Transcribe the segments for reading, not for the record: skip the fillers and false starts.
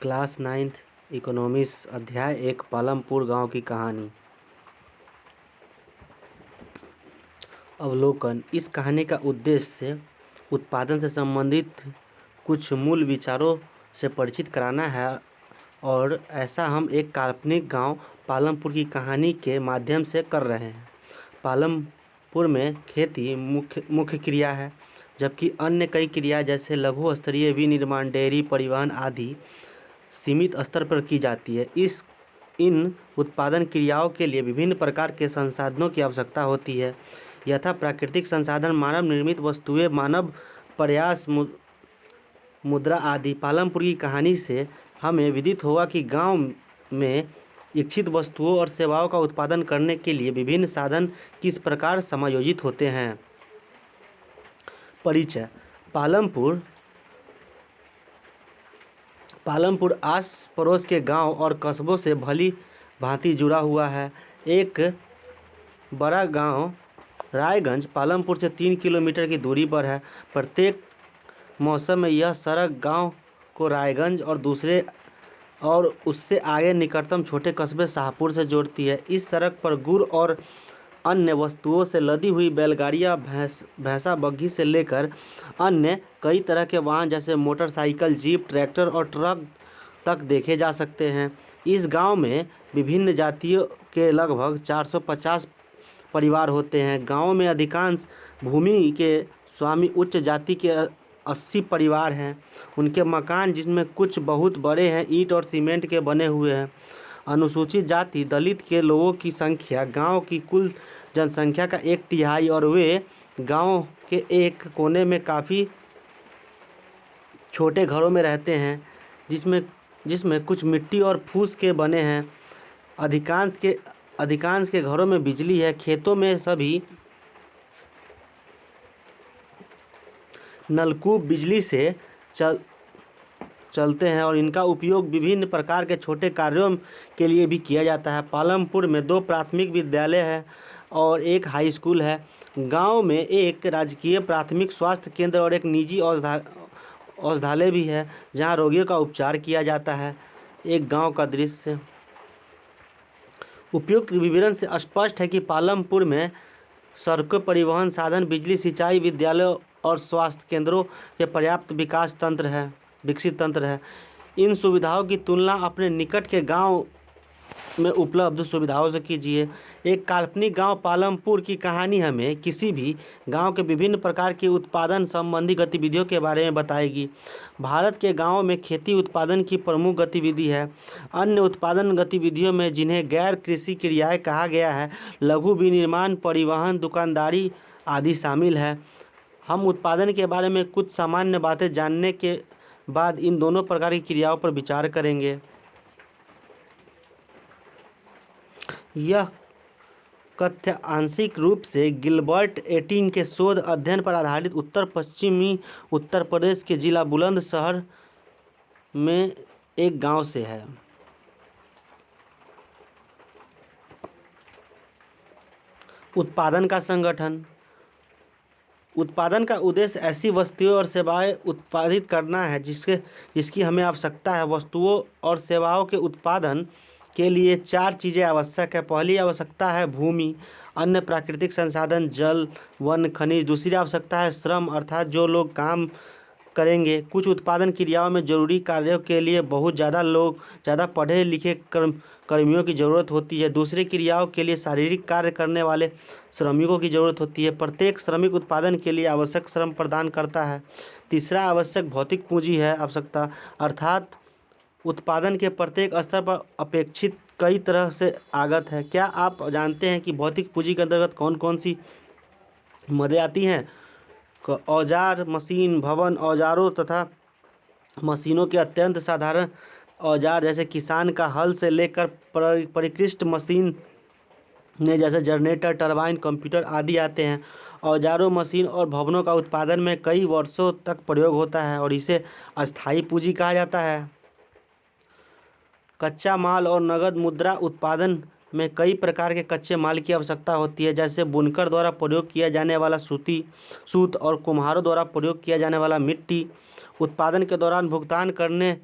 Class 9th economics अध्याय 1 पालमपुर गांव की कहानी। अवलोकन। इस कहानी का उद्देश्य उत्पादन से संबंधित कुछ मूल विचारों से परिचित कराना है और ऐसा हम एक काल्पनिक गांव पालमपुर की कहानी के माध्यम से कर रहे हैं। पालमपुर में खेती मुख्य क्रिया है, जबकि अन्य कई क्रिया जैसे लघु स्तरीय विनिर्माण, डेयरी, परिवहन आदि सीमित स्तर पर की जाती है। इन उत्पादन क्रियाओं के लिए विभिन्न प्रकार के संसाधनों की आवश्यकता होती है, यथा प्राकृतिक संसाधन, मानव निर्मित वस्तुएं, मानव प्रयास, मुद्रा आदि। पालमपुर की कहानी से हमें विदित होगा कि गांव में इच्छित वस्तुओं और सेवाओं का उत्पादन करने के लिए विभिन्न साधन किस प्रकार समायोजित होते हैं। परिचय। पालमपुर आस पड़ोस के गांव और कस्बों से भली भांति जुड़ा हुआ है। एक बड़ा गांव रायगंज पालमपुर से 3 किलोमीटर की दूरी पर है। प्रत्येक मौसम में यह सड़क गांव को रायगंज और उससे आगे निकटतम छोटे कस्बे शाहपुर से जोड़ती है। इस सड़क पर गुड़ और अन्य वस्तुओं से लदी हुई बैलगाड़ियां, भैंसा बग्घी से लेकर अन्य कई तरह के वाहन जैसे मोटरसाइकिल, जीप, ट्रैक्टर और ट्रक तक देखे जा सकते हैं। इस गांव में विभिन्न जातियों के लगभग 450 परिवार होते हैं। गांव में अधिकांश भूमि के स्वामी उच्च जाति के 80 परिवार हैं। उनके मकान, जिसमें कुछ बहुत बड़े हैं, ईंट और सीमेंट के बने हुए हैं। अनुसूचित जाति दलित के लोगों की संख्या गांव की कुल जनसंख्या का 1/3 और वे गांव के एक कोने में काफ़ी छोटे घरों में रहते हैं, जिसमें कुछ मिट्टी और फूस के बने हैं। अधिकांश के घरों में बिजली है। खेतों में सभी नलकूप बिजली से चलते हैं और इनका उपयोग विभिन्न प्रकार के छोटे कार्यों के लिए भी किया जाता है। पालमपुर में 2 प्राथमिक विद्यालय हैं और एक हाई स्कूल है। गांव में एक राजकीय प्राथमिक स्वास्थ्य केंद्र और एक निजी औषधालय भी है, जहां रोगियों का उपचार किया जाता है। एक गांव का दृश्य। उपयुक्त विवरण से स्पष्ट है कि पालमपुर में सड़कों, परिवहन साधन, बिजली, सिंचाई, विद्यालयों और स्वास्थ्य केंद्रों के पर्याप्त विकसित तंत्र है। इन सुविधाओं की तुलना अपने निकट के गांव में उपलब्ध सुविधाओं से कीजिए। एक काल्पनिक गांव पालमपुर की कहानी हमें किसी भी गांव के विभिन्न प्रकार की उत्पादन संबंधी गतिविधियों के बारे में बताएगी। भारत के गांवों में खेती उत्पादन की प्रमुख गतिविधि है। अन्य उत्पादन गतिविधियों में, जिन्हें गैर कृषि क्रियाएं कहा गया है, लघु विनिर्माण, परिवहन, दुकानदारी आदि शामिल है। हम उत्पादन के बारे में कुछ सामान्य बातें जानने के बाद इन दोनों प्रकार की क्रियाओं पर विचार करेंगे। यह कथ्य आंशिक रूप से गिलबर्ट एटिंग के शोध अध्ययन पर आधारित उत्तर पश्चिमी उत्तर प्रदेश के जिला बुलंदशहर में एक गांव से है। उत्पादन का संगठन। उत्पादन का उद्देश्य ऐसी वस्तुएं और सेवाएं उत्पादित करना है जिसकी हमें आवश्यकता है। वस्तुओं और सेवाओं के उत्पादन के लिए 4 चीज़ें आवश्यक है। पहली आवश्यकता है भूमि, अन्य प्राकृतिक संसाधन, जल, वन, खनिज। दूसरी आवश्यकता है श्रम, अर्थात जो लोग काम करेंगे। कुछ उत्पादन क्रियाओं में जरूरी कार्यों के लिए बहुत ज़्यादा पढ़े लिखे कर्मियों की ज़रूरत होती है। दूसरी क्रियाओं के लिए शारीरिक कार्य करने वाले श्रमिकों की ज़रूरत होती है। प्रत्येक श्रमिक उत्पादन के लिए आवश्यक श्रम प्रदान करता है। तीसरा आवश्यक भौतिक पूंजी है आवश्यकता, अर्थात उत्पादन के प्रत्येक स्तर पर अपेक्षित कई तरह से आगत है। क्या आप जानते हैं कि भौतिक पूंजी के अंतर्गत कौन कौन सी मदें आती हैं? औजार, मशीन, भवन, औजारों तथा मशीनों के अत्यंत साधारण औजार जैसे किसान का हल से लेकर परिष्कृत मशीन ने जैसे जनरेटर, टरबाइन, कंप्यूटर आदि आते हैं। औजारों, मशीन और भवनों का उत्पादन में कई वर्षों तक प्रयोग होता है और इसे अस्थायी पूंजी कहा जाता है। कच्चा माल और नगद मुद्रा। उत्पादन में कई प्रकार के कच्चे माल की आवश्यकता होती है, जैसे बुनकर द्वारा प्रयोग किया जाने वाला सूत और कुम्हारों द्वारा प्रयोग किया जाने वाला मिट्टी। उत्पादन के दौरान भुगतान करने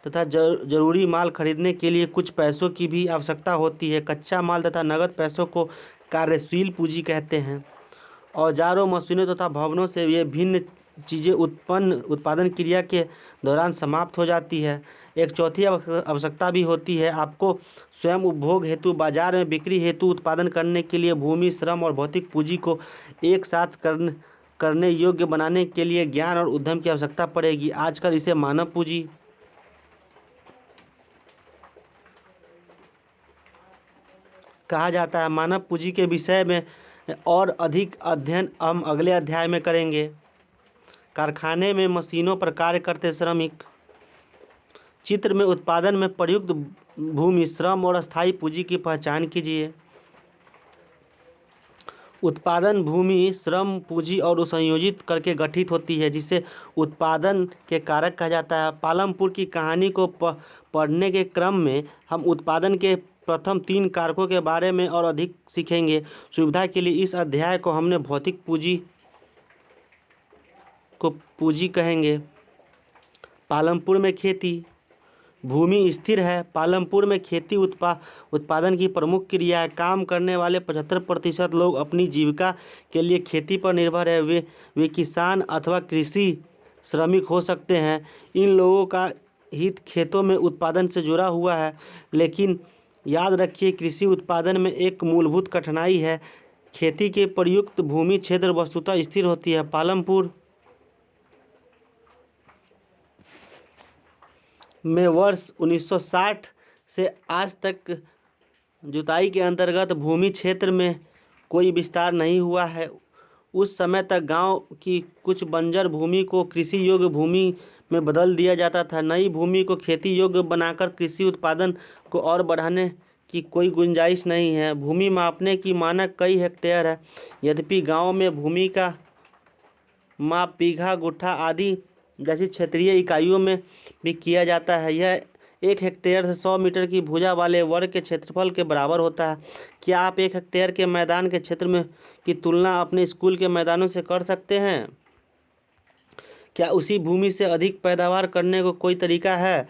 तथा जरूरी माल खरीदने के लिए कुछ पैसों की भी आवश्यकता होती है। कच्चा माल तथा नगद पैसों को कार्यशील पूंजी कहते हैं। औजारों, मशीनों तथा भवनों से ये भिन्न चीज़ें उत्पादन क्रिया के दौरान समाप्त हो जाती है। एक चौथी आवश्यकता भी होती है। आपको स्वयं उपभोग हेतु बाजार में बिक्री हेतु उत्पादन करने के लिए भूमि, श्रम और भौतिक पूंजी को एक साथ करने योग्य बनाने के लिए ज्ञान और उद्यम की आवश्यकता पड़ेगी। आजकल इसे मानव पूंजी कहा जाता है। मानव पूंजी के विषय में और अधिक अध्ययन हम अगले अध्याय में करेंगे। कारखाने में मशीनों पर कार्य करते श्रमिक। चित्र में उत्पादन में प्रयुक्त भूमि, श्रम और स्थायी पूंजी की पहचान कीजिए। उत्पादन भूमि, श्रम, पूंजी और संयोजित करके गठित होती है, जिसे उत्पादन के कारक कहा जाता है। पालमपुर की कहानी को पढ़ने के क्रम में हम उत्पादन के प्रथम 3 कारकों के बारे में और अधिक सीखेंगे। सुविधा के लिए इस अध्याय को हमने भौतिक पूंजी को पूंजी कहेंगे। पालमपुर में खेती। भूमि स्थिर है। पालमपुर में खेती उत्पादन की प्रमुख क्रिया है। काम करने वाले 75% लोग अपनी जीविका के लिए खेती पर निर्भर है। वे किसान अथवा कृषि श्रमिक हो सकते हैं। इन लोगों का हित खेतों में उत्पादन से जुड़ा हुआ है। लेकिन याद रखिए, कृषि उत्पादन में एक मूलभूत कठिनाई है। खेती के प्रयुक्त भूमि क्षेत्र वस्तुतः स्थिर होती है। पालमपुर में वर्ष 1960 से आज तक जुताई के अंतर्गत भूमि क्षेत्र में कोई विस्तार नहीं हुआ है। उस समय तक गांव की कुछ बंजर भूमि को कृषि योग्य भूमि में बदल दिया जाता था। नई भूमि को खेती योग्य बनाकर कृषि उत्पादन को और बढ़ाने की कोई गुंजाइश नहीं है। भूमि मापने की मानक कई हेक्टेयर है। यद्यपि गाँव में भूमि का माप बीघा, गुट्ठा आदि जैसी क्षेत्रीय इकाइयों में भी किया जाता है। यह 1 हेक्टेयर से 100 मीटर की भुजा वाले वर्ग के क्षेत्रफल के बराबर होता है। क्या आप 1 हेक्टेयर के मैदान के क्षेत्र में की तुलना अपने स्कूल के मैदानों से कर सकते हैं? क्या उसी भूमि से अधिक पैदावार करने को कोई तरीका है?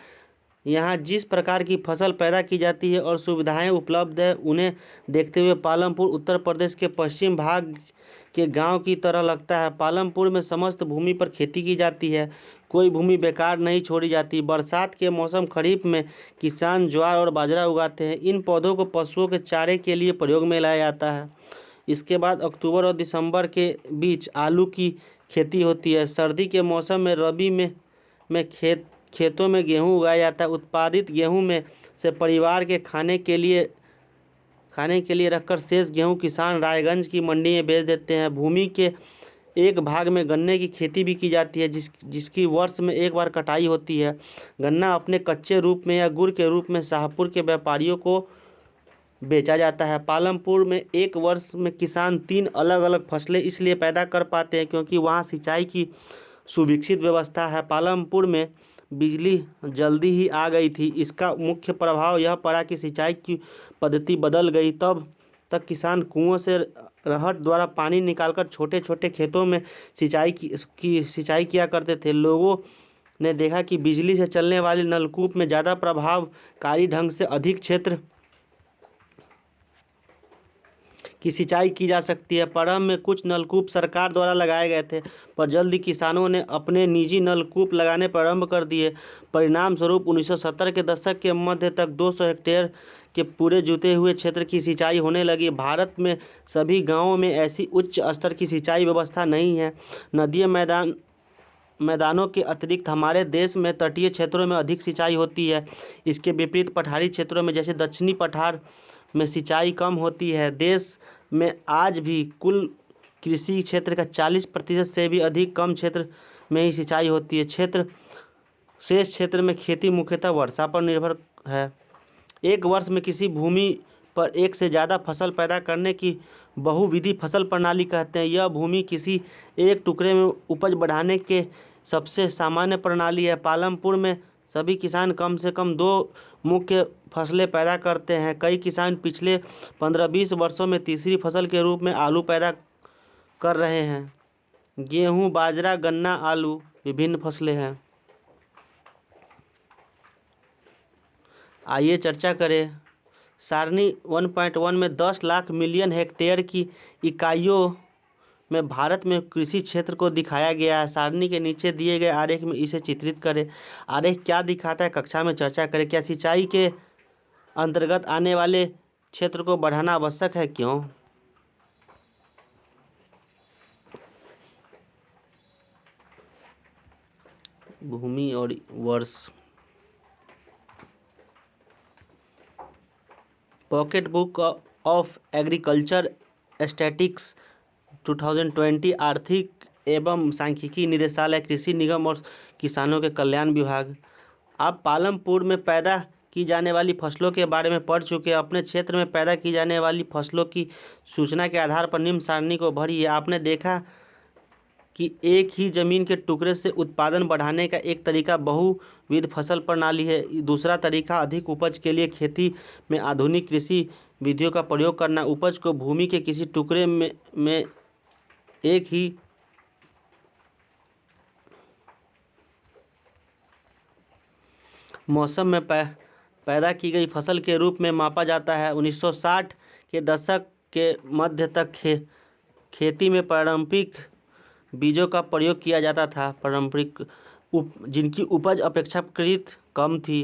यहाँ जिस प्रकार की फसल पैदा की जाती है और सुविधाएं उपलब्ध है, उन्हें देखते हुए पालमपुर उत्तर प्रदेश के पश्चिम भाग के गांव की तरह लगता है। पालमपुर में समस्त भूमि पर खेती की जाती है। कोई भूमि बेकार नहीं छोड़ी जाती। बरसात के मौसम खरीफ में किसान ज्वार और बाजरा उगाते हैं। इन पौधों को पशुओं के चारे के लिए प्रयोग में लाया जाता है। इसके बाद अक्टूबर और दिसंबर के बीच आलू की खेती होती है। सर्दी के मौसम में रबी में खेतों में गेहूँ उगाया जाता है। उत्पादित गेहूँ में से परिवार के खाने के लिए रखकर शेष गेहूं किसान रायगंज की मंडी में बेच देते हैं। भूमि के एक भाग में गन्ने की खेती भी की जाती है, जिसकी वर्ष में एक बार कटाई होती है। गन्ना अपने कच्चे रूप में या गुड़ के रूप में शाहपुर के व्यापारियों को बेचा जाता है। पालमपुर में एक वर्ष में किसान 3 अलग अलग फसलें इसलिए पैदा कर पाते हैं क्योंकि वहाँ सिंचाई की सुविकसित व्यवस्था है। पालमपुर में बिजली जल्दी ही आ गई थी। इसका मुख्य प्रभाव यह पड़ा कि सिंचाई की पद्धति बदल गई। तब तक किसान कुओं से रहट द्वारा पानी निकालकर छोटे छोटे खेतों में सिंचाई किया करते थे। लोगों ने देखा कि बिजली से चलने वाले नलकूप में ज़्यादा प्रभावकारी ढंग से अधिक क्षेत्र की सिंचाई की जा सकती है। प्रारंभ में कुछ नलकूप सरकार द्वारा लगाए गए थे, पर जल्द ही किसानों ने अपने निजी नलकूप लगाने प्रारंभ कर दिए। परिणाम स्वरूप 1970 के दशक के मध्य तक 200 हेक्टेयर के पूरे जुते हुए क्षेत्र की सिंचाई होने लगी। भारत में सभी गांवों में ऐसी उच्च स्तर की सिंचाई व्यवस्था नहीं है। नदियों मैदानों के अतिरिक्त हमारे देश में तटीय क्षेत्रों में अधिक सिंचाई होती है। इसके विपरीत पठारी क्षेत्रों में जैसे दक्षिणी पठार में सिंचाई कम होती है। देश में आज भी कुल कृषि क्षेत्र का 40% से भी अधिक कम क्षेत्र में ही सिंचाई होती है। शेष क्षेत्र में खेती मुख्यतः वर्षा पर निर्भर है। एक वर्ष में किसी भूमि पर एक से ज़्यादा फसल पैदा करने की बहुविधि फसल प्रणाली कहते हैं। यह भूमि किसी एक टुकड़े में उपज बढ़ाने के सबसे सामान्य प्रणाली है। पालमपुर में सभी किसान कम से कम 2 मुख्य फसलें पैदा करते हैं। कई किसान पिछले 15-20 वर्षों में तीसरी फसल के रूप में आलू पैदा कर रहे हैं। गेहूँ, बाजरा, गन्ना, आलू विभिन्न फसलें हैं। आइए चर्चा करें। सारणी 1.1 में 10 लाख मिलियन हेक्टेयर की इकाइयों में भारत में कृषि क्षेत्र को दिखाया गया है। सारणी के नीचे दिए गए आरेख में इसे चित्रित करें। आरेख क्या दिखाता है, कक्षा में चर्चा करें। क्या सिंचाई के अंतर्गत आने वाले क्षेत्र को बढ़ाना आवश्यक है, क्यों? भूमि और वर्ष। Pocket book of agriculture statistics 2020, आर्थिक एवं सांख्यिकी निदेशालय, कृषि निगम और किसानों के कल्याण विभाग। आप पालमपुर में पैदा की जाने वाली फसलों के बारे में पढ़ चुके हैं। अपने क्षेत्र में पैदा की जाने वाली फसलों की सूचना के आधार पर निम्न सारणी को भरिए। आपने देखा कि एक ही जमीन के टुकड़े से उत्पादन बढ़ाने का एक तरीका बहुविध फसल प्रणाली है। दूसरा तरीका अधिक उपज के लिए खेती में आधुनिक कृषि विधियों का प्रयोग करना। उपज को भूमि के किसी टुकड़े में एक ही मौसम में पैदा की गई फसल के रूप में मापा जाता है। 1960 के दशक के मध्य तक खेती में पारंपरिक बीजों का प्रयोग किया जाता था, जिनकी उपज अपेक्षाकृत कम थी।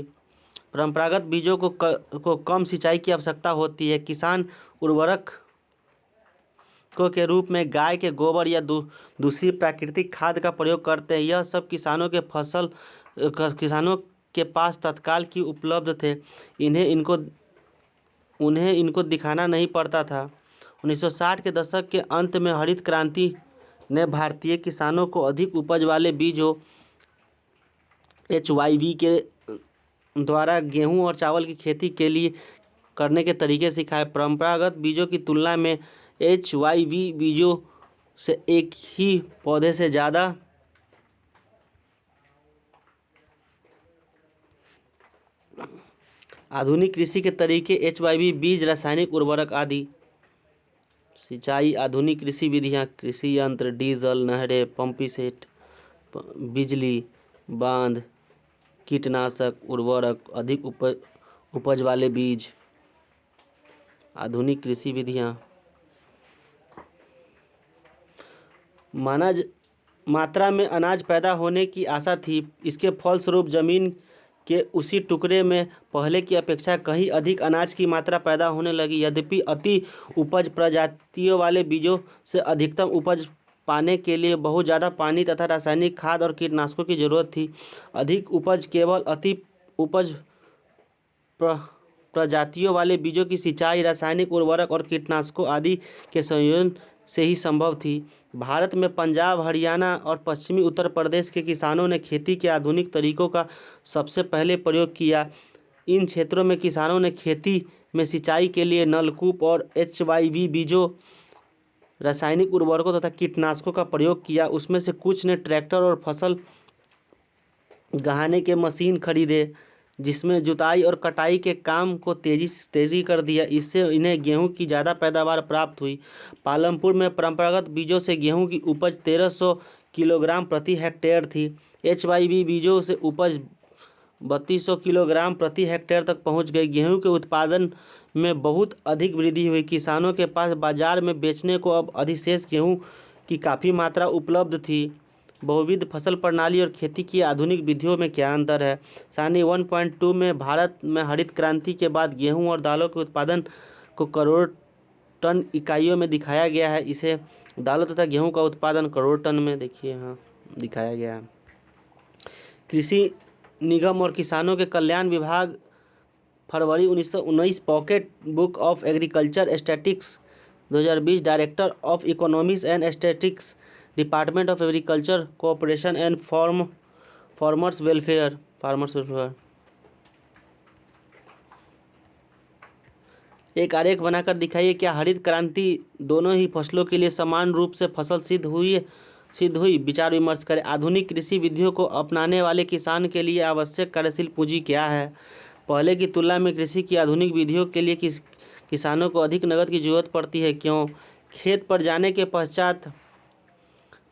परंपरागत बीजों को कम सिंचाई की आवश्यकता होती है। किसान उर्वरक के रूप में गाय के गोबर या दूसरी प्राकृतिक खाद का प्रयोग करते हैं। यह सब किसानों के पास तत्काल की उपलब्ध थे। उन्हें इनको दिखाना नहीं पड़ता था। 1960 के दशक के अंत में हरित क्रांति ने भारतीय किसानों को अधिक उपज वाले बीजों HYV के द्वारा गेहूं और चावल की खेती के लिए करने के तरीके सिखाए। परंपरागत बीजों की तुलना में HYV बीजों से एक ही पौधे से ज़्यादा आधुनिक कृषि के तरीके HYV बीज, रासायनिक उर्वरक आदि। सिंचाई, आधुनिक कृषि विधियाँ, कृषि यंत्र, डीजल, नहरें, पंपी सेट, बिजली, बांध, कीटनाशक, उर्वरक, अधिक उपज वाले बीज। आधुनिक कृषि विधियाँ, मात्रा में अनाज पैदा होने की आशा थी। इसके फलस्वरूप जमीन के उसी टुकड़े में पहले की अपेक्षा कहीं अधिक अनाज की मात्रा पैदा होने लगी। यद्यपि अति उपज प्रजातियों वाले बीजों से अधिकतम उपज पाने के लिए बहुत ज़्यादा पानी तथा रासायनिक खाद और कीटनाशकों की जरूरत थी। अधिक उपज केवल अति उपज प्रजातियों वाले बीजों की सिंचाई, रासायनिक उर्वरक और कीटनाशकों आदि के संयोजन से ही संभव थी। भारत में पंजाब, हरियाणा और पश्चिमी उत्तर प्रदेश के किसानों ने खेती के आधुनिक तरीकों का सबसे पहले प्रयोग किया। इन क्षेत्रों में किसानों ने खेती में सिंचाई के लिए नलकूप और HYV बीजों, रासायनिक उर्वरकों तथा कीटनाशकों का प्रयोग किया। उसमें से कुछ ने ट्रैक्टर और फसल गहाने के मशीन खरीदे, जिसमें जुताई और कटाई के काम को तेजी कर दिया। इससे इन्हें गेहूं की ज़्यादा पैदावार प्राप्त हुई। पालमपुर में परंपरागत बीजों से गेहूं की उपज 1300 किलोग्राम प्रति हेक्टेयर थी। HYV बीजों से उपज 3200 किलोग्राम प्रति हेक्टेयर तक पहुंच गई। गेहूं के उत्पादन में बहुत अधिक वृद्धि हुई। किसानों के पास बाजार में बेचने को अब अधिशेष गेहूं की काफ़ी मात्रा उपलब्ध थी। बहुविध फसल प्रणाली और खेती की आधुनिक विधियों में क्या अंतर है? सारणी 1.2 में भारत में हरित क्रांति के बाद गेहूं और दालों के उत्पादन को करोड़ टन इकाइयों में दिखाया गया है। इसे दालों तथा गेहूं का उत्पादन करोड़ टन में देखिए यहाँ दिखाया गया है। कृषि निगम और किसानों के कल्याण विभाग फरवरी 1919, pocket book of agriculture statistics 2020, director of economics and statistics, department of agriculture cooperation and farmers welfare. एक आरेख बनाकर दिखाइए, क्या हरित क्रांति दोनों ही फसलों के लिए समान रूप से फसल सिद्ध हुई? विचार विमर्श करें। आधुनिक कृषि विधियों को अपनाने वाले किसान के लिए आवश्यक कार्यशील पूंजी क्या है? पहले की तुलना में कृषि की आधुनिक विधियों के लिए किसानों को अधिक नकद की जरूरत पड़ती है, क्यों? खेत पर जाने के पश्चात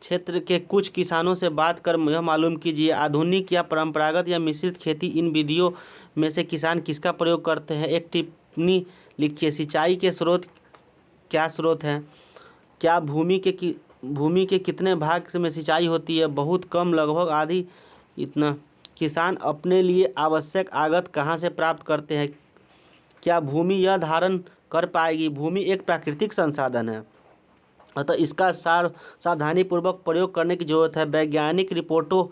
क्षेत्र के कुछ किसानों से बात कर यह मालूम कीजिए, आधुनिक या परंपरागत या मिश्रित खेती इन विधियों में से किसान किसका प्रयोग करते हैं? एक टिप्पणी लिखिए। सिंचाई के स्रोत क्या स्रोत हैं? क्या भूमि के कितने भाग में सिंचाई होती है? बहुत कम, लगभग आधी, इतना। किसान अपने लिए आवश्यक आगत कहाँ से प्राप्त करते हैं? क्या भूमि यह धारण कर पाएगी? भूमि एक प्राकृतिक संसाधन है, अतः इसका सावधानीपूर्वक प्रयोग करने की जरूरत है। वैज्ञानिक रिपोर्टों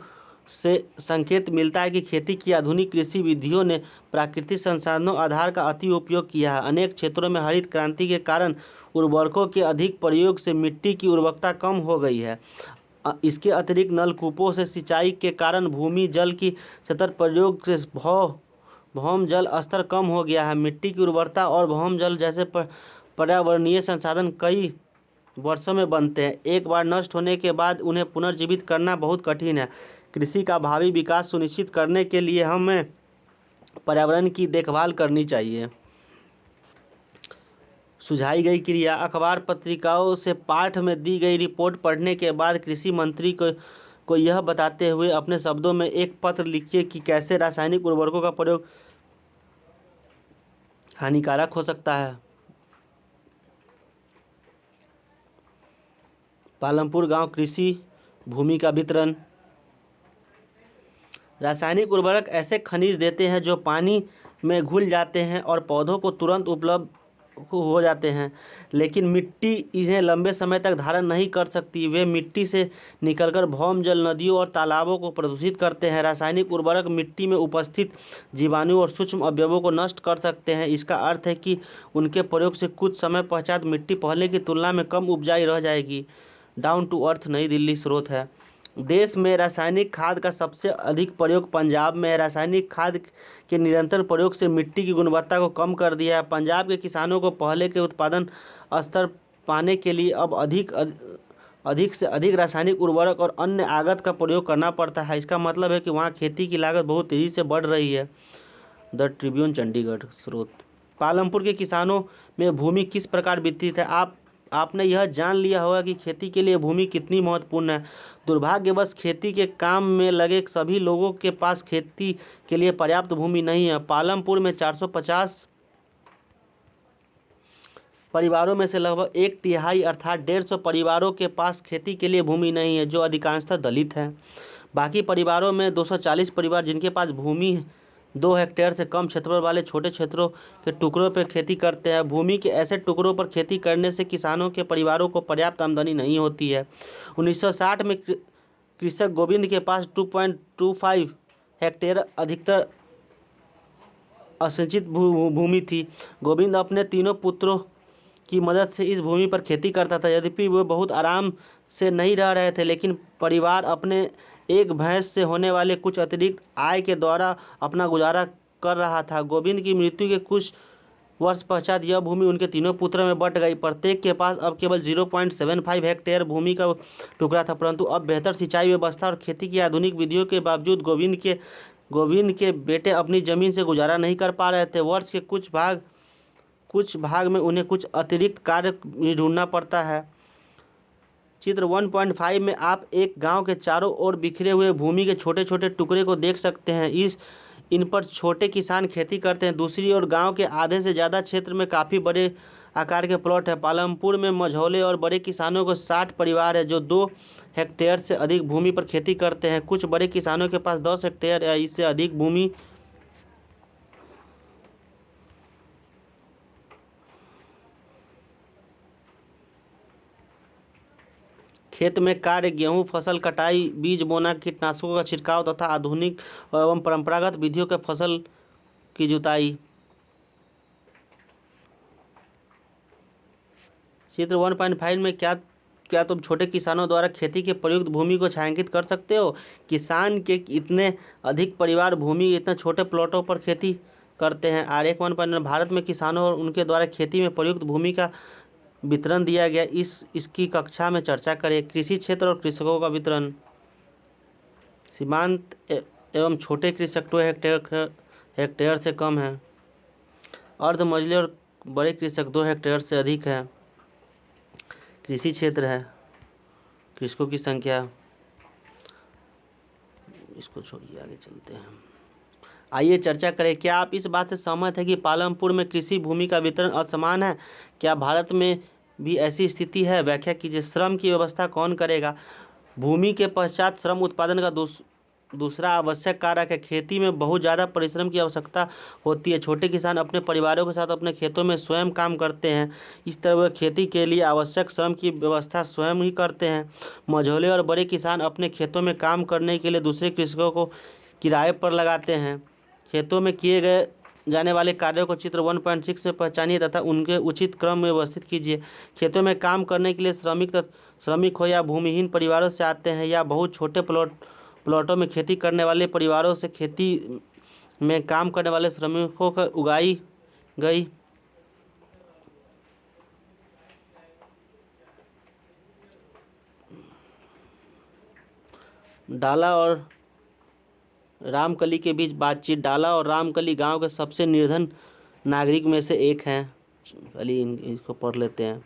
से संकेत मिलता है कि खेती की आधुनिक कृषि विधियों ने प्राकृतिक संसाधनों आधार का अति उपयोग किया है। अनेक क्षेत्रों में हरित क्रांति के कारण उर्वरकों के अधिक प्रयोग से मिट्टी की उर्वरकता कम हो गई है। इसके अतिरिक्त नलकूपों से सिंचाई के कारण भूमि जल की सतत प्रयोग से भौम जल स्तर कम हो गया है। मिट्टी की उर्वरता और भौम जल जैसे पर्यावरणीय संसाधन कई वर्षों में बनते हैं। एक बार नष्ट होने के बाद उन्हें पुनर्जीवित करना बहुत कठिन है। कृषि का भावी विकास सुनिश्चित करने के लिए हमें पर्यावरण की देखभाल करनी चाहिए। सुझाई गई क्रिया। अखबार पत्रिकाओं से पाठ में दी गई रिपोर्ट पढ़ने के बाद कृषि मंत्री को यह बताते हुए अपने शब्दों में एक पत्र लिखिए कि कैसे रासायनिक उर्वरकों का प्रयोग हानिकारक हो सकता है। पालमपुर गांव कृषि भूमि का वितरण। रासायनिक उर्वरक ऐसे खनिज देते हैं जो पानी में घुल जाते हैं और पौधों को तुरंत उपलब्ध हो जाते हैं, लेकिन मिट्टी इन्हें लंबे समय तक धारण नहीं कर सकती। वे मिट्टी से निकलकर भौम जल, नदियों और तालाबों को प्रदूषित करते हैं। रासायनिक उर्वरक मिट्टी में उपस्थित जीवाणु और सूक्ष्म अवयवों को नष्ट कर सकते हैं। इसका अर्थ है कि उनके प्रयोग से कुछ समय पश्चात मिट्टी पहले की तुलना में कम उपजाऊ रह जाएगी। डाउन टू अर्थ नई दिल्ली स्रोत है। देश में रासायनिक खाद का सबसे अधिक प्रयोग पंजाब में है। रासायनिक खाद के निरंतर प्रयोग से मिट्टी की गुणवत्ता को कम कर दिया है। पंजाब के किसानों को पहले के उत्पादन स्तर पाने के लिए अब अधिक से अधिक रासायनिक उर्वरक और अन्य आगत का प्रयोग करना पड़ता है। इसका मतलब है कि वहाँ खेती की लागत बहुत तेज़ी से बढ़ रही है। द ट्रिब्यून चंडीगढ़ स्रोत। पालमपुर के किसानों में भूमि किस प्रकार वितरित है? आपने यह जान लिया होगा कि खेती के लिए भूमि कितनी महत्वपूर्ण है। दुर्भाग्यवश खेती के काम में लगे सभी लोगों के पास खेती के लिए पर्याप्त भूमि नहीं है। पालमपुर में 450 परिवारों में से लगभग एक तिहाई अर्थात 150 परिवारों के पास खेती के लिए भूमि नहीं है, जो अधिकांशतः दलित हैं। बाकी परिवारों में 240 परिवार जिनके पास भूमि 2 हेक्टेयर से कम क्षेत्रफल वाले छोटे क्षेत्रों के टुकड़ों पर खेती करते हैं। भूमि के ऐसे टुकड़ों पर खेती करने से किसानों के परिवारों को पर्याप्त आमदनी नहीं होती है। 1960 में कृषक गोविंद के पास 2.25 हेक्टेयर अधिकतर असिंचित भूमि थी। गोविंद अपने तीनों पुत्रों की मदद से इस भूमि पर खेती करता था। यद्यपि वे बहुत आराम से नहीं रह रहे थे, लेकिन परिवार अपने एक भैंस से होने वाले कुछ अतिरिक्त आय के द्वारा अपना गुजारा कर रहा था। गोविंद की मृत्यु के कुछ वर्ष पश्चात यह भूमि उनके तीनों पुत्रों में बंट गई। प्रत्येक के पास अब केवल 0.75 हेक्टेयर भूमि का टुकड़ा था, परंतु अब बेहतर सिंचाई व्यवस्था और खेती की आधुनिक विधियों के बावजूद गोविंद के बेटे अपनी जमीन से गुजारा नहीं कर पा रहे थे। वर्ष के कुछ भाग में उन्हें कुछ अतिरिक्त कार्य भी ढूंढना पड़ता है। चित्र 1.5 में आप एक गांव के चारों ओर बिखरे हुए भूमि के छोटे छोटे टुकड़े को देख सकते हैं। इन पर छोटे किसान खेती करते हैं। दूसरी ओर गांव के आधे से ज़्यादा क्षेत्र में काफ़ी बड़े आकार के प्लॉट है। पालमपुर में मझौले और बड़े किसानों को 60 परिवार है जो 2 हेक्टेयर से अधिक भूमि पर खेती करते हैं। कुछ बड़े किसानों के पास 10 हेक्टेयर या इससे अधिक भूमि खेत में कार्य गेहूं फसल कटाई, बीज बोना, कीटनाशकों का छिड़काव तथा आधुनिक एवं परंपरागत विधियों के फसल की जुताई। चित्र 1.5 में क्या तुम छोटे किसानों द्वारा खेती के प्रयुक्त भूमि को छायांकित कर सकते हो? किसान के इतने अधिक परिवार भूमि इतने छोटे प्लॉटों पर खेती करते हैं। आरेख 1.1 भारत में किसानों और उनके द्वारा खेती में प्रयुक्त भूमि का वितरण दिया गया। इसकी कक्षा में चर्चा करें। कृषि क्षेत्र और कृषकों का वितरण। सीमांत एवं छोटे कृषक 2 हेक्टेयर से कम है। अर्ध मंझले और बड़े कृषक 2 हेक्टेयर से अधिक है। कृषि क्षेत्र है। कृषकों की संख्या, इसको छोड़िए आगे चलते हैं। आइए चर्चा करें, क्या आप इस बात से सहमत हैं कि पालमपुर में कृषि भूमि का वितरण असमान है? क्या भारत में भी ऐसी स्थिति है? व्याख्या कीजिए। श्रम की व्यवस्था कौन करेगा? भूमि के पश्चात श्रम उत्पादन का दूसरा आवश्यक कारक है। खेती में बहुत ज़्यादा परिश्रम की आवश्यकता होती है। छोटे किसान अपने परिवारों के साथ अपने खेतों में स्वयं काम करते हैं। इस तरह वे खेती के लिए आवश्यक श्रम की व्यवस्था स्वयं ही करते हैं। मझोले और बड़े किसान अपने खेतों में काम करने के लिए दूसरे कृषकों को किराए पर लगाते हैं। खेतों में किए गए जाने वाले कार्यों को चित्र 1.6 में पहचानिए तथा उनके उचित क्रम में व्यवस्थित कीजिए। खेतों में काम करने के लिए श्रमिक हो या भूमिहीन परिवारों से आते हैं या बहुत छोटे प्लॉटों में खेती करने वाले परिवारों से खेती में काम करने वाले श्रमिकों को उगाई गई डाला और रामकली के बीच बातचीत। डाला और रामकली गांव के सबसे निर्धन नागरिक में से एक हैं। चलिए इसको पढ़ लेते हैं।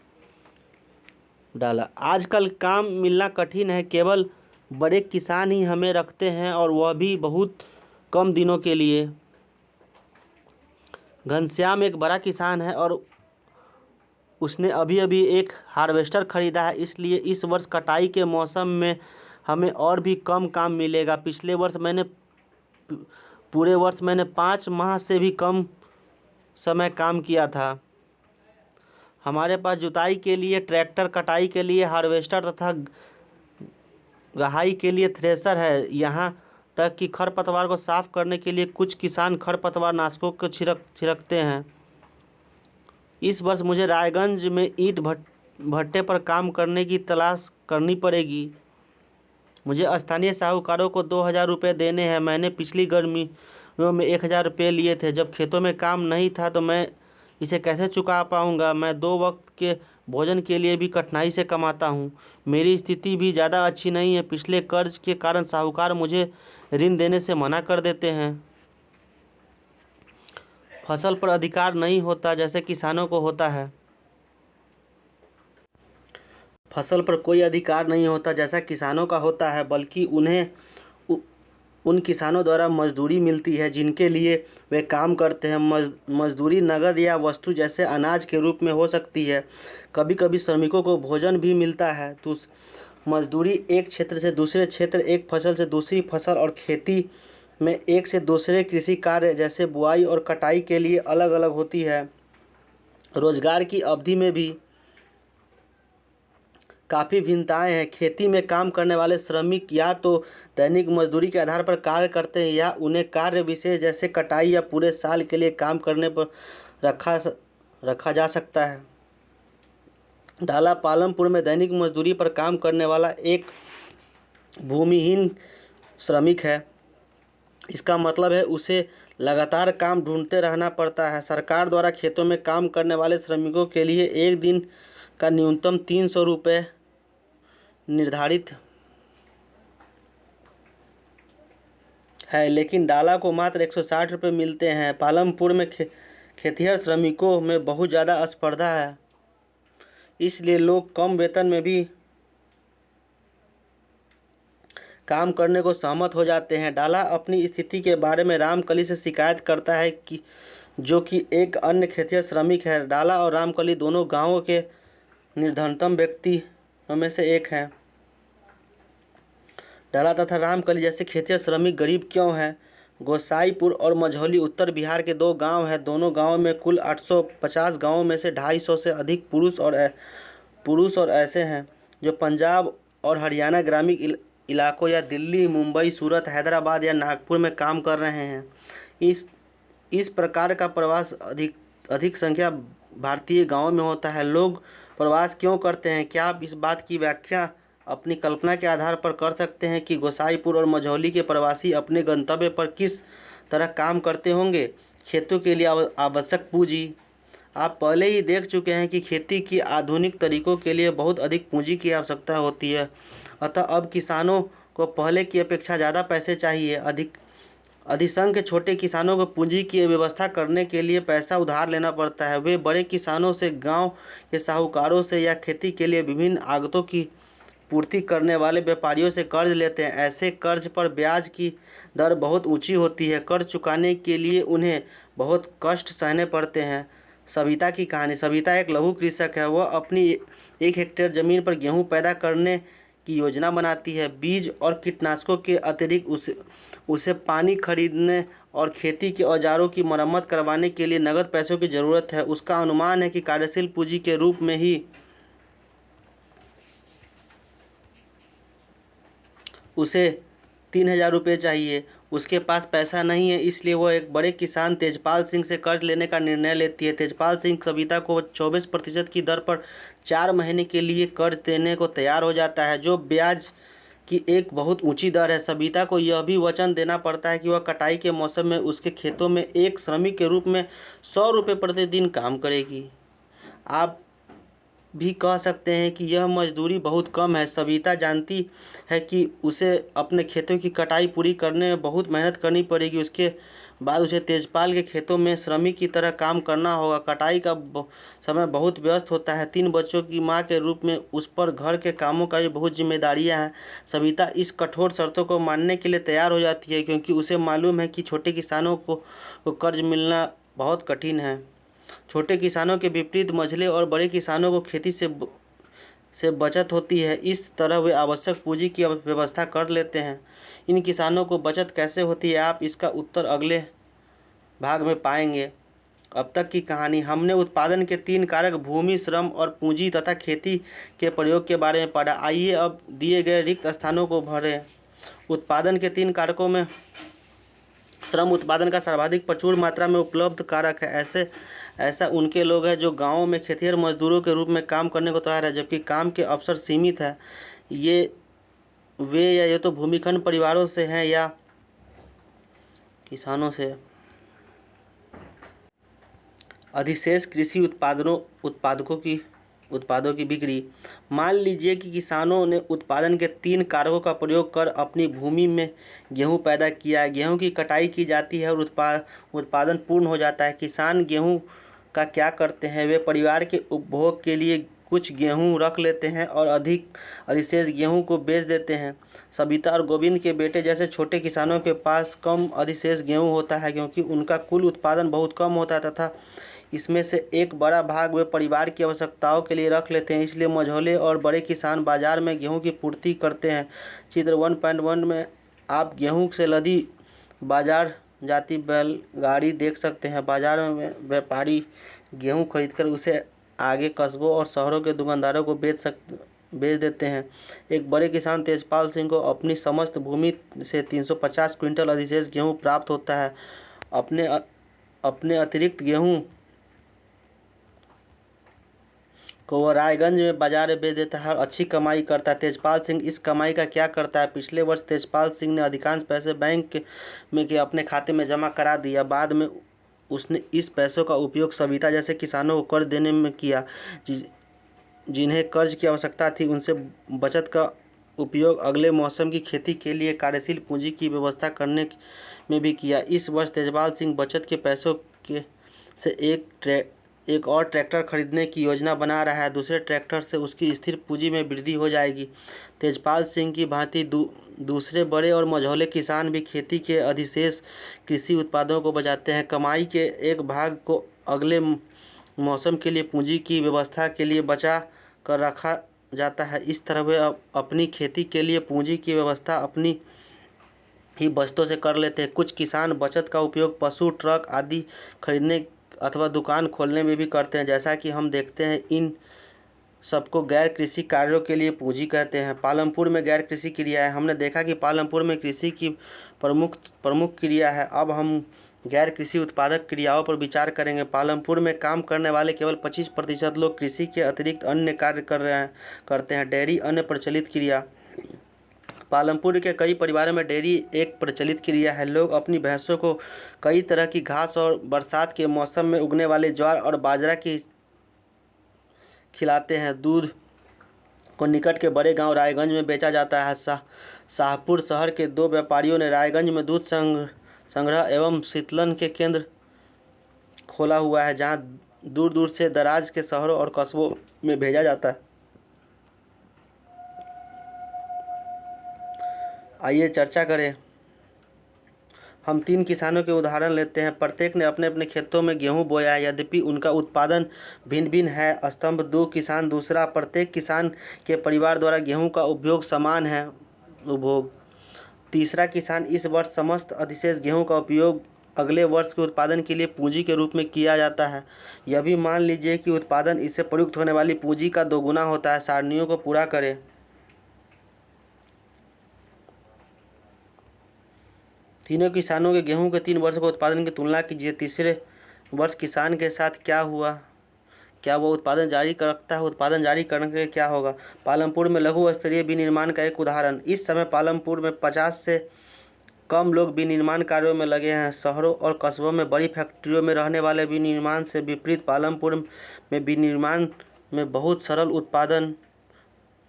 डाला, आजकल काम मिलना कठिन है। केवल बड़े किसान ही हमें रखते हैं और वह भी बहुत कम दिनों के लिए। घनश्याम एक बड़ा किसान है और उसने अभी अभी एक हार्वेस्टर खरीदा है, इसलिए इस वर्ष कटाई के मौसम में हमें और भी कम काम मिलेगा। पिछले वर्ष पूरे वर्ष मैंने 5 माह से भी कम समय काम किया था। हमारे पास जुताई के लिए ट्रैक्टर, कटाई के लिए हार्वेस्टर तथा गहाई के लिए थ्रेशर है। यहाँ तक कि खरपतवार को साफ करने के लिए कुछ किसान खरपतवार नाशकों को छिड़कते हैं। इस वर्ष मुझे रायगंज में ईंट भट्टे पर काम करने की तलाश करनी पड़ेगी। मुझे स्थानीय साहूकारों को 2,000 रुपये देने हैं। मैंने पिछली गर्मियों में 1,000 रुपये लिए थे। जब खेतों में काम नहीं था तो मैं इसे कैसे चुका पाऊंगा? मैं 2 वक्त के भोजन के लिए भी कठिनाई से कमाता हूँ। मेरी स्थिति भी ज़्यादा अच्छी नहीं है। पिछले कर्ज के कारण साहूकार मुझे ऋण देने से मना कर देते हैं। फसल पर अधिकार नहीं होता जैसे किसानों को होता है। फसल पर कोई अधिकार नहीं होता जैसा किसानों का होता है, बल्कि उन्हें उन किसानों द्वारा मजदूरी मिलती है जिनके लिए वे काम करते हैं। मजदूरी नगद या वस्तु जैसे अनाज के रूप में हो सकती है। कभी कभी श्रमिकों को भोजन भी मिलता है। तो मजदूरी एक क्षेत्र से दूसरे क्षेत्र, एक फसल से दूसरी फसल और खेती में एक से दूसरे कृषि कार्य जैसे बुआई और कटाई के लिए अलग अलग होती है। रोजगार की अवधि में भी काफ़ी भिन्नताएं हैं। खेती में काम करने वाले श्रमिक या तो दैनिक मजदूरी के आधार पर कार्य करते हैं या उन्हें कार्य विशेष जैसे कटाई या पूरे साल के लिए काम करने पर रखा जा सकता है। डाला पालमपुर में दैनिक मजदूरी पर काम करने वाला एक भूमिहीन श्रमिक है। इसका मतलब है उसे लगातार काम ढूंढते रहना पड़ता है। सरकार द्वारा खेतों में काम करने वाले श्रमिकों के लिए एक दिन का न्यूनतम 300 रुपये निर्धारित है, लेकिन डाला को मात्र 160 रुपये मिलते हैं। पालमपुर में खेतिहर श्रमिकों में बहुत ज़्यादा स्पर्धा है, इसलिए लोग कम वेतन में भी काम करने को सहमत हो जाते हैं। डाला अपनी स्थिति के बारे में रामकली से शिकायत करता है जो कि एक अन्य खेतिहर श्रमिक है। डाला और रामकली दोनों गांवों के निर्धनतम व्यक्तियों में से एक हैं। डाला तथा रामकली जैसे खेतिहर श्रमिक गरीब क्यों हैं? गोसाईपुर और मझौली उत्तर बिहार के 2 गांव हैं। दोनों गांवों में कुल 850 गांवों में से 250 से अधिक पुरुष और ऐसे हैं जो पंजाब और हरियाणा ग्रामीण इलाकों या दिल्ली, मुंबई, सूरत, हैदराबाद या नागपुर में काम कर रहे हैं। इस प्रकार का प्रवास अधिक संख्या भारतीय गांवों में होता है। लोग प्रवास क्यों करते हैं? क्या आप इस बात की व्याख्या अपनी कल्पना के आधार पर कर सकते हैं कि गोसाईपुर और मझौली के प्रवासी अपने गंतव्य पर किस तरह काम करते होंगे? खेतों के लिए आवश्यक पूंजी। आप पहले ही देख चुके हैं कि खेती की आधुनिक तरीकों के लिए बहुत अधिक पूंजी की आवश्यकता होती है। अतः अब किसानों को पहले की अपेक्षा ज़्यादा पैसे चाहिए। अधिसंख्य छोटे किसानों को पूंजी की व्यवस्था करने के लिए पैसा उधार लेना पड़ता है। वे बड़े किसानों से, गांव के साहूकारों से या खेती के लिए विभिन्न आगतों की पूर्ति करने वाले व्यापारियों से कर्ज लेते हैं। ऐसे कर्ज पर ब्याज की दर बहुत ऊंची होती है। कर्ज चुकाने के लिए उन्हें बहुत कष्ट सहने पड़ते हैं। सविता की कहानी। सविता एक लघु कृषक है। वह अपनी 1 हेक्टेयर ज़मीन पर गेहूं पैदा करने की योजना बनाती है। बीज और कीटनाशकों के अतिरिक्त उसे पानी खरीदने और खेती के औजारों की मरम्मत करवाने के लिए नगद पैसों की ज़रूरत है। उसका अनुमान है कि कार्यशील पूंजी के रूप में ही उसे 3,000 रुपये चाहिए। उसके पास पैसा नहीं है, इसलिए वह एक बड़े किसान तेजपाल सिंह से कर्ज लेने का निर्णय लेती है। तेजपाल सिंह सविता को 24% की दर पर 4 महीने के लिए कर्ज देने को तैयार हो जाता है, जो ब्याज की एक बहुत ऊंची दर है। सविता को यह भी वचन देना पड़ता है कि वह कटाई के मौसम में उसके खेतों में एक श्रमिक के रूप में 100 रुपये प्रतिदिन काम करेगी। आप भी कह सकते हैं कि यह मजदूरी बहुत कम है। सविता जानती है कि उसे अपने खेतों की कटाई पूरी करने में बहुत मेहनत करनी पड़ेगी। उसके बाद उसे तेजपाल के खेतों में श्रमिक की तरह काम करना होगा। कटाई का समय बहुत व्यस्त होता है। 3 बच्चों की मां के रूप में उस पर घर के कामों का भी बहुत जिम्मेदारियां हैं। सविता इस कठोर शर्तों को मानने के लिए तैयार हो जाती है, क्योंकि उसे मालूम है कि छोटे किसानों को कर्ज मिलना बहुत कठिन है। छोटे किसानों के विपरीत मझले और बड़े किसानों को खेती से बचत होती है। इस तरह वे आवश्यक पूंजी की व्यवस्था कर लेते हैं। इन किसानों को बचत कैसे होती है, आप इसका उत्तर अगले भाग में पाएंगे। अब तक की कहानी। हमने उत्पादन के 3 कारक भूमि, श्रम और पूंजी तथा खेती के प्रयोग के बारे में पढ़ा। आइए अब दिए गए रिक्त स्थानों को भरें। उत्पादन के 3 कारकों में श्रम उत्पादन का सर्वाधिक प्रचुर मात्रा में उपलब्ध कारक है। ऐसा उनके लोग हैं जो गांवों में खेतिहर मजदूरों के रूप में काम करने को तैयार है, जबकि काम के अवसर सीमित है। ये तो भूमिखंड परिवारों से हैं या किसानों से। अधिशेष कृषि उत्पादों की बिक्री। मान लीजिए कि किसानों ने उत्पादन के 3 कारकों का प्रयोग कर अपनी भूमि में गेहूं पैदा किया है। गेहूं की कटाई की जाती है और उत्पादन पूर्ण हो जाता है। किसान गेहूं का क्या करते हैं, वे परिवार के उपभोग के लिए कुछ गेहूं रख लेते हैं और अधिशेष गेहूं को बेच देते हैं। सविता और गोविंद के बेटे जैसे छोटे किसानों के पास कम अधिशेष गेहूं होता है, क्योंकि उनका कुल उत्पादन बहुत कम होता है तथा इसमें से एक बड़ा भाग वे परिवार की आवश्यकताओं के लिए रख लेते हैं। इसलिए मझोले और बड़े किसान बाजार में गेहूं की पूर्ति करते हैं। चित्र 1.1 में आप गेहूं से लदी बाजार जाती बैलगाड़ी देख सकते हैं। बाजार में व्यापारी गेहूं खरीदकर उसे आगे कस्बों और शहरों के दुकानदारों को बेच देते हैं। एक बड़े किसान तेजपाल सिंह को अपनी समस्त भूमि से 350 क्विंटल अधिशेष गेहूं प्राप्त होता है। अपने अतिरिक्त गेहूं को वह रायगंज में बाजार में बेच देता है और अच्छी कमाई करता है। तेजपाल सिंह इस कमाई का क्या करता है? पिछले वर्ष तेजपाल सिंह ने अधिकांश पैसे बैंक में के अपने खाते में जमा करा दिया। बाद में उसने इस पैसों का उपयोग सविता जैसे किसानों को कर्ज देने में किया। जिन्हें कर्ज की आवश्यकता थी, उनसे बचत का उपयोग अगले मौसम की खेती के लिए कार्यशील पूंजी की व्यवस्था करने में भी किया। इस वर्ष तेजपाल सिंह बचत के पैसों से एक और ट्रैक्टर खरीदने की योजना बना रहा है। दूसरे ट्रैक्टर से उसकी स्थिर पूंजी में वृद्धि हो जाएगी। तेजपाल सिंह की भांति दूसरे बड़े और मझौले किसान भी खेती के अधिशेष कृषि उत्पादों को बचाते हैं। कमाई के एक भाग को अगले मौसम के लिए पूंजी की व्यवस्था के लिए बचा कर रखा जाता है। इस तरह वे अपनी खेती के लिए पूंजी की व्यवस्था अपनी ही बचतों से कर लेते हैं। कुछ किसान बचत का उपयोग पशु, ट्रक आदि खरीदने अथवा दुकान खोलने में भी करते हैं। जैसा कि हम देखते हैं, इन सबको गैर कृषि कार्यों के लिए पूंजी कहते हैं। पालमपुर में गैर कृषि क्रिया है। हमने देखा कि पालमपुर में कृषि की प्रमुख क्रिया है। अब हम गैर कृषि उत्पादक क्रियाओं पर विचार करेंगे। पालमपुर में काम करने वाले केवल 25% लोग कृषि के अतिरिक्त अन्य कार्य करते हैं। डेयरी अन्य प्रचलित क्रिया। पालमपुर के कई परिवारों में डेयरी एक प्रचलित क्रिया है। लोग अपनी भैंसों को कई तरह की घास और बरसात के मौसम में उगने वाले ज्वार और बाजरा की खिलाते हैं। दूध को निकट के बड़े गांव रायगंज में बेचा जाता है। शाहपुर शहर के 2 व्यापारियों ने रायगंज में दूध संग्रह एवं शीतलन के केंद्र खोला हुआ है, जहां दूर दूर से दराज के शहरों और कस्बों में भेजा जाता है। आइए चर्चा करें। हम 3 किसानों के उदाहरण लेते हैं। प्रत्येक ने अपने अपने खेतों में गेहूं बोया है, यद्यपि उनका उत्पादन भिन्न भिन्न है। स्तंभ 2 किसान। दूसरा, प्रत्येक किसान के परिवार द्वारा गेहूं का उपयोग समान है। उपभोग। तीसरा, किसान इस वर्ष समस्त अधिशेष गेहूं का उपयोग अगले वर्ष के उत्पादन के लिए पूंजी के रूप में किया जाता है। यह भी मान लीजिए कि उत्पादन इससे प्रयुक्त होने वाली पूंजी का दोगुना होता है। सारणियों को पूरा करें। तीनों किसानों के गेहूं के 3 वर्षों के उत्पादन की तुलना कीजिए। तीसरे वर्ष किसान के साथ क्या हुआ? क्या वो उत्पादन जारी रखता है? उत्पादन जारी करने के क्या होगा? पालमपुर में लघु स्तरीय विनिर्माण का एक उदाहरण। इस समय पालमपुर में 50 से कम लोग विनिर्माण कार्यों में लगे हैं। शहरों और कस्बों में बड़ी फैक्ट्रियों में रहने वाले विनिर्माण से विपरीत पालमपुर में विनिर्माण में बहुत सरल उत्पादन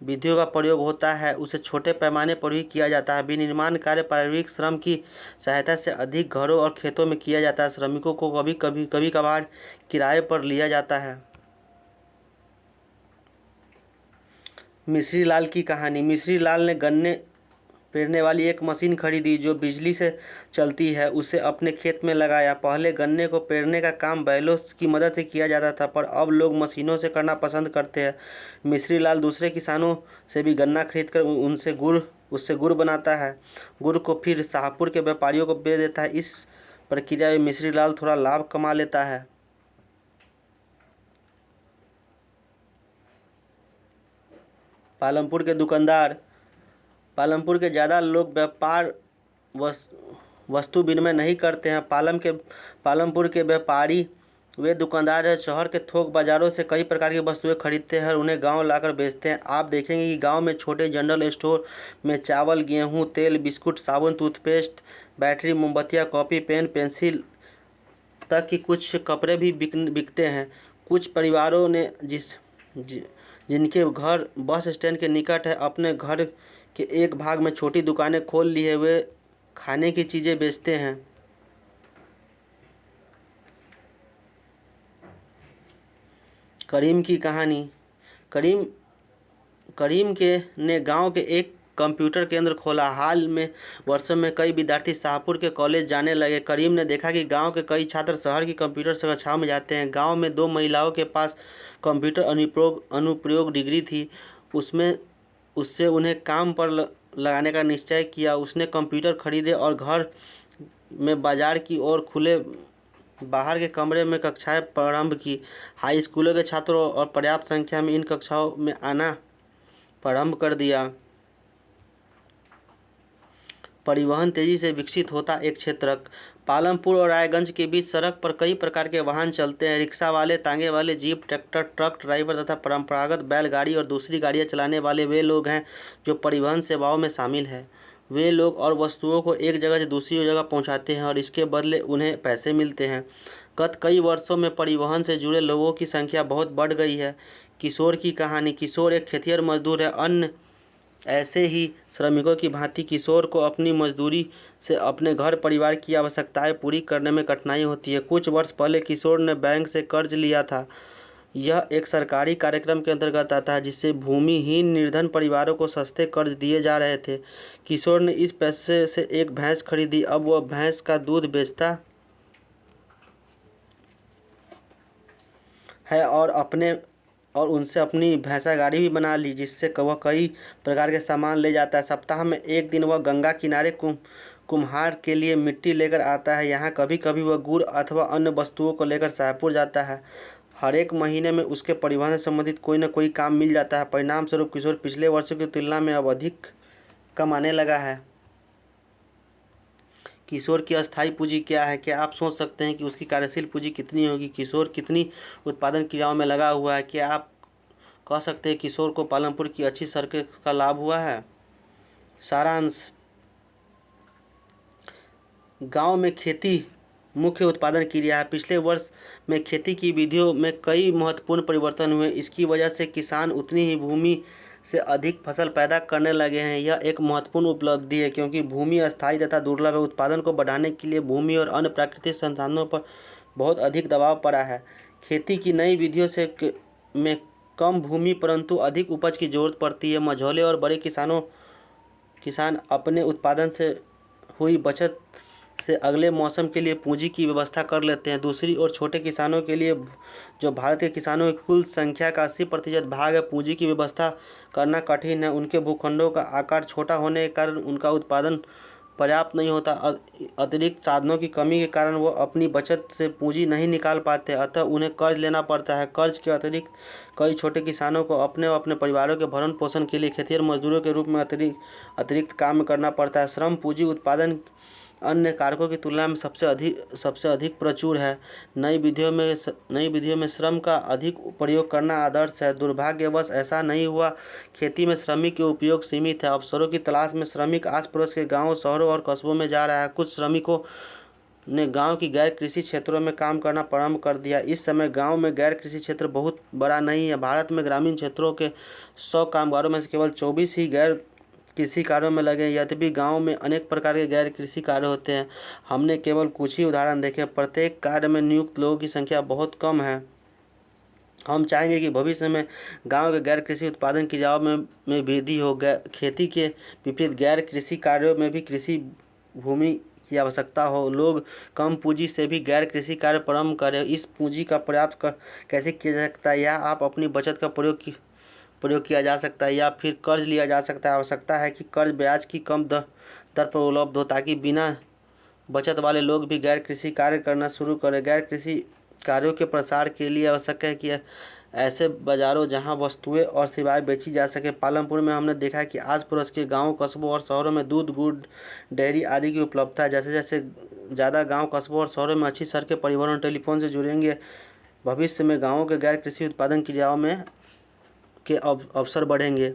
विधियों का प्रयोग होता है। उसे छोटे पैमाने पर भी किया जाता है। विनिर्माण कार्य पारिवारिक श्रम की सहायता से अधिक घरों और खेतों में किया जाता है। श्रमिकों को कभी कभार किराए पर लिया जाता है। मिश्री लाल की कहानी। मिश्री लाल ने गन्ने पेरने वाली एक मशीन खरीदी जो बिजली से चलती है। उसे अपने खेत में लगाया। पहले गन्ने को पेरने का काम बैलों की मदद से किया जाता था, पर अब लोग मशीनों से करना पसंद करते हैं। मिश्री लाल दूसरे किसानों से भी गन्ना खरीदकर उससे गुड़ बनाता है। गुड़ को फिर शाहपुर के व्यापारियों को बेच देता है। इस प्रक्रिया में मिश्री लाल थोड़ा लाभ कमा लेता है। पालमपुर के दुकानदार। पालमपुर के ज़्यादा लोग व्यापार वस्तु विनिमय नहीं करते हैं। पालमपुर के व्यापारी वे दुकानदार हैं शहर के थोक बाज़ारों से कई प्रकार की वस्तुएं खरीदते हैं और उन्हें गांव लाकर बेचते हैं। आप देखेंगे कि गांव में छोटे जनरल स्टोर में चावल, गेहूं, तेल, बिस्कुट, साबुन, टूथपेस्ट, बैटरी, मोमबत्तियाँ, कॉपी, पेन, पेंसिल तक की कुछ कपड़े भी बिकते हैं। कुछ परिवारों ने जिनके घर बस स्टैंड के निकट है, अपने घर के एक भाग में छोटी दुकानें खोल ली है। वे खाने की चीज़ें बेचते हैं। करीम की कहानी। करीम के ने गांव के एक कंप्यूटर केंद्र खोला। हाल में वर्षों में कई विद्यार्थी शाहपुर के कॉलेज जाने लगे। करीम ने देखा कि गांव के कई छात्र शहर की कंप्यूटर कक्षाओं में जाते हैं। गांव में 2 महिलाओं के पास कंप्यूटर अनुप्रयोग डिग्री थी। उससे उन्हें काम पर लगाने का निश्चय किया। उसने कंप्यूटर खरीदे और घर में बाजार की ओर खुले बाहर के कमरे में कक्षाएं प्रारंभ की। हाई स्कूलों के छात्रों और पर्याप्त संख्या में इन कक्षाओं में आना प्रारंभ कर दिया। परिवहन तेजी से विकसित होता एक क्षेत्र। पालमपुर और रायगंज के बीच सड़क पर कई प्रकार के वाहन चलते हैं। रिक्शा वाले, तांगे वाले, जीप, ट्रैक्टर, ट्रक ड्राइवर तथा परंपरागत बैलगाड़ी और दूसरी गाड़ियां चलाने वाले वे लोग हैं जो परिवहन सेवाओं में शामिल हैं। वे लोग और वस्तुओं को एक जगह से दूसरी जगह पहुंचाते हैं और इसके बदले उन्हें पैसे मिलते हैं। गत कई वर्षों में परिवहन से जुड़े लोगों की संख्या बहुत बढ़ गई है। किशोर की कहानी। किशोर एक खेतिहर मजदूर है। अन्य ऐसे ही श्रमिकों की भांति किशोर को अपनी मजदूरी से अपने घर परिवार की आवश्यकताएं पूरी करने में कठिनाई होती है। कुछ वर्ष पहले किशोर ने बैंक से कर्ज लिया था। यह एक सरकारी कार्यक्रम के अंतर्गत आता है जिससे भूमिहीन निर्धन परिवारों को सस्ते कर्ज दिए जा रहे थे। किशोर ने इस पैसे से एक भैंस खरीदी। अब वह भैंस का दूध बेचता है और उनसे अपनी भैंसा गाड़ी भी बना ली जिससे वह कई प्रकार के सामान ले जाता है। सप्ताह में एक दिन वह गंगा किनारे कुम्हार के लिए मिट्टी लेकर आता है। यहाँ कभी कभी वह गुड़ अथवा अन्य वस्तुओं को लेकर शाहपुर जाता है। हर एक महीने में उसके परिवहन से संबंधित कोई न कोई काम मिल जाता है। परिणाम स्वरूप किशोर पिछले वर्षों की तुलना में अब अधिक कमाने लगा है। किशोर की अस्थायी पूंजी क्या है? क्या आप सोच सकते हैं कि उसकी कार्यशील पूंजी कितनी होगी? किशोर कितनी उत्पादन क्रियाओं में लगा हुआ है? क्या आप कह सकते हैं किशोर को पालमपुर की अच्छी सड़कें का लाभ हुआ है? सारांश। गांव में खेती मुख्य उत्पादन क्रिया है। पिछले वर्ष में खेती की विधियों में कई महत्वपूर्ण परिवर्तन हुए। इसकी वजह से किसान उतनी ही भूमि से अधिक फसल पैदा करने लगे हैं। यह एक महत्वपूर्ण उपलब्धि है क्योंकि भूमि अस्थायी तथा दुर्लभ है। उत्पादन को बढ़ाने के लिए भूमि और अन्य प्राकृतिक संसाधनों पर बहुत अधिक दबाव पड़ा है। खेती की नई विधियों से में कम भूमि परंतु अधिक उपज की जरूरत पड़ती है। मझौले और बड़े किसान अपने उत्पादन से हुई बचत से अगले मौसम के लिए पूंजी की व्यवस्था कर लेते हैं। दूसरी ओर छोटे किसानों के लिए, जो भारत के किसानों की कुल संख्या का 80% भाग है, पूंजी की व्यवस्था करना कठिन है। उनके भूखंडों का आकार छोटा होने के कारण उनका उत्पादन पर्याप्त नहीं होता। अतिरिक्त साधनों की कमी के कारण वो अपनी बचत से पूंजी नहीं निकाल पाते, अतः उन्हें कर्ज लेना पड़ता है। कर्ज के अतिरिक्त कई छोटे किसानों को अपने अपने परिवारों के भरण पोषण के लिए खेतिहर मजदूरों के रूप में अतिरिक्त काम करना पड़ता है। श्रम पूंजी उत्पादन अन्य कारकों की तुलना में सबसे अधिक प्रचुर है। नई विधियों में श्रम का अधिक प्रयोग करना आदर्श है। दुर्भाग्यवश ऐसा नहीं हुआ। खेती में श्रमिक के उपयोग सीमित है। अवसरों की तलाश में श्रमिक आस पड़ोस के गांवों, शहरों और कस्बों में जा रहा है। कुछ श्रमिकों ने गांव की गैर कृषि क्षेत्रों में काम करना प्रारंभ कर दिया। इस समय गांव में गैर कृषि क्षेत्र बहुत बड़ा नहीं है। भारत में ग्रामीण क्षेत्रों के 100 कामगारों में से केवल 24 ही गैर कृषि कार्यों में लगे। यद्यपि गांव में अनेक प्रकार के गैर कृषि कार्य होते हैं। हमने केवल कुछ ही उदाहरण देखे। प्रत्येक कार्य में नियुक्त लोगों की संख्या बहुत कम है। हम चाहेंगे कि भविष्य में गांव के गैर कृषि उत्पादन क्रियाओं में वृद्धि हो। खेती के विपरीत गैर कृषि कार्यों में भी कृषि भूमि की आवश्यकता हो। लोग कम पूंजी से भी गैर कृषि कार्य प्रारंभ करें। इस पूंजी का कैसे किया जा सकता है? या आप अपनी बचत का प्रयोग किया जा सकता है या फिर कर्ज लिया जा सकता है। आवश्यकता है कि कर्ज ब्याज की कम दर पर उपलब्ध हो, ताकि बिना बचत वाले लोग भी गैर कृषि कार्य करना शुरू करें। गैर कृषि कार्यों के प्रसार के लिए आवश्यक है कि ऐसे बाज़ारों जहां वस्तुएं और सेवाएं बेची जा सके। पालमपुर में हमने देखा है कि आस पड़ोस के गांवों, कस्बों और शहरों में दूध, गुड़, डेयरी आदि की उपलब्धता है। जैसे जैसे ज़्यादा गांव, कस्बों और शहरों में अच्छी सड़कें, परिवहन और टेलीफोन से जुड़ेंगे, भविष्य में गाँवों के गैर कृषि उत्पादन क्रियाओं में के अवसर बढ़ेंगे।